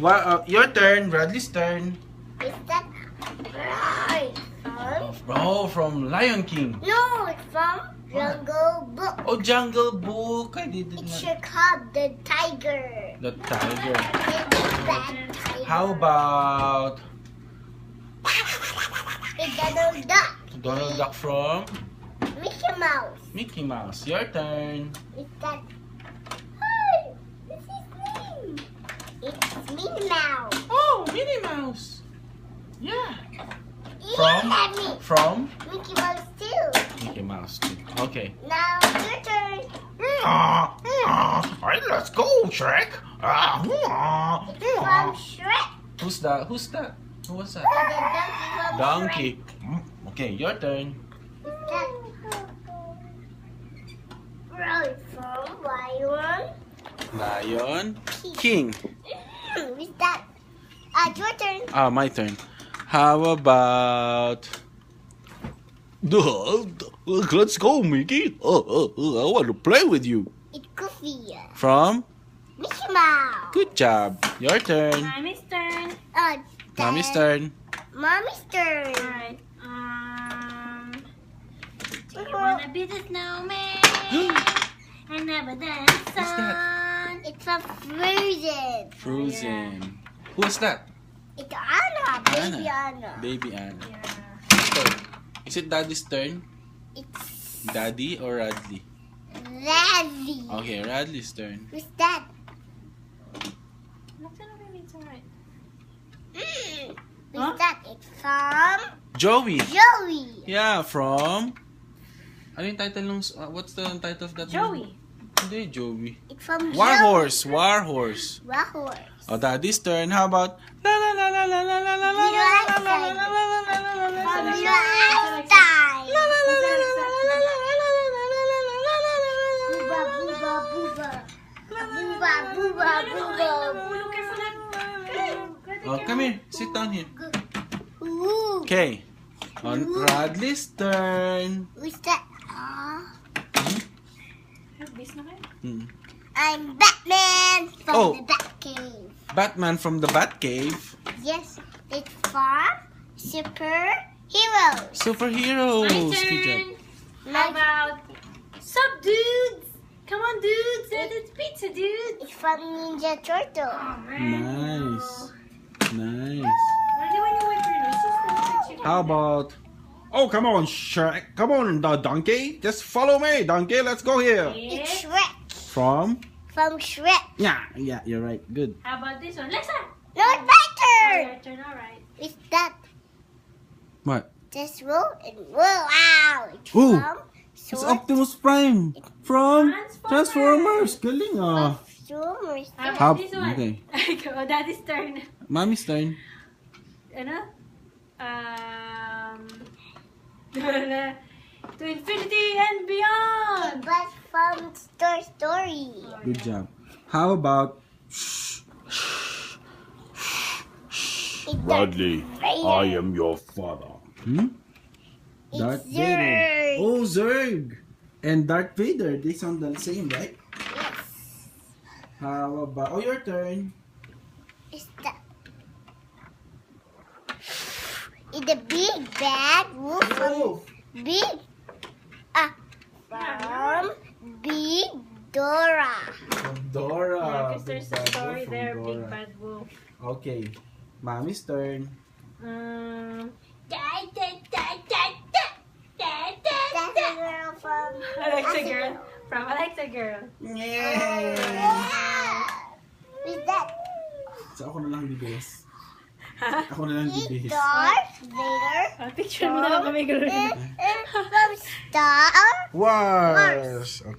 Your turn. Radley's turn. Is that right? From Lion King. No, it's from Jungle Book. Oh, Jungle Book. I did It not. should called the tiger. The tiger. It's that tiger. How about It's Donald Duck. Donald Duck from Mickey Mouse. Mickey Mouse? Your turn. It's that. Hey, what's his name? It's Minnie Mouse. Oh, Minnie Mouse. Yeah. Yeah, From Mickey Mouse too. Mickey Mouse too. Okay. Now your turn. Alright, let's go, Shrek. It's from Shrek. Who's that? Who was that? The donkey from Donkey. Okay, your turn. Shrek. Right from Lion. Lion King. Who's that? Your turn. My turn. How about let's go, Mickey. I want to play with you. It's Goofy. From Mickey Mouse. Good job. Your turn. Mommy's turn. Mommy's turn. Mommy's turn. Alright. Do you wanna be the snowman? And never dance What's that? on. It's from Frozen. Frozen. Who's that? It's Anna. Baby Anna. Baby Anna. Yeah. So, is it Daddy's turn? It's Daddy or Radley? Radley. Okay, Radley's turn. Who's that? What's alright? Who's that? It's from Joey. Joey. Yeah, from... Ano yung title nung... what's the title of that Joey. movie? Hindi, Joey. It's from War Joey. Horse. War Horse. War Horse. Oh, Daddy's turn. How about... La la la la la la la la la la la la la la la la la From la. your Einstein. Booba, booba, booba. Booba, booba, booba. Oh, come here. Sit down here. Ooh. Okay. On Radley's turn. Who's that? Bis na kayo? I'm Batman from Oh. the Batcave. Batman from the Batcave. Yes, it's from superheroes. Superheroes. My Good job. turn. How about sup, dudes? Come on, dudes. It's pizza, dudes. It's from Ninja Turtle. Oh, man. Nice. Nice. Ready when you wait for your sister. How about... Oh, come on, Shrek. Come on, the donkey. Just follow me, donkey. Let's go here. It's Shrek. From? From Shrek. Yeah, you're right. Good. How about this one? Lexa. No, it's my turn. Your turn, alright. It's that. What? Just roll and roll out. It's Ooh. from It's Sword Optimus Prime. From Transformers. Transformers. Galing ah. Transformers. How How- about this one? okay. Oh, Daddy's turn. Mommy's turn. Ano? To infinity and beyond. But from Toy Story. Good job. How about... It's Radley, Vader. I am your father. It's Darth Zurg. Vader. Oh, Zurg. And Darth Vader. They sound the same, right? Yes. How about... Oh, your turn. It's that. It's the big bad wolf from Big. From Big Dora. From Dora. Because there's Big a Bad story Wolf from there, Dora. Big Bad Wolf. Okay. Mommy's turn. That's a girl from Alexa Girl. From Alexa Girl. Yay! With that. So ako na lang bibihis. Ako na lang It's bibihis. Darth Vader. Picture mo na lang kami gano'n. And from Star Wars. Okay.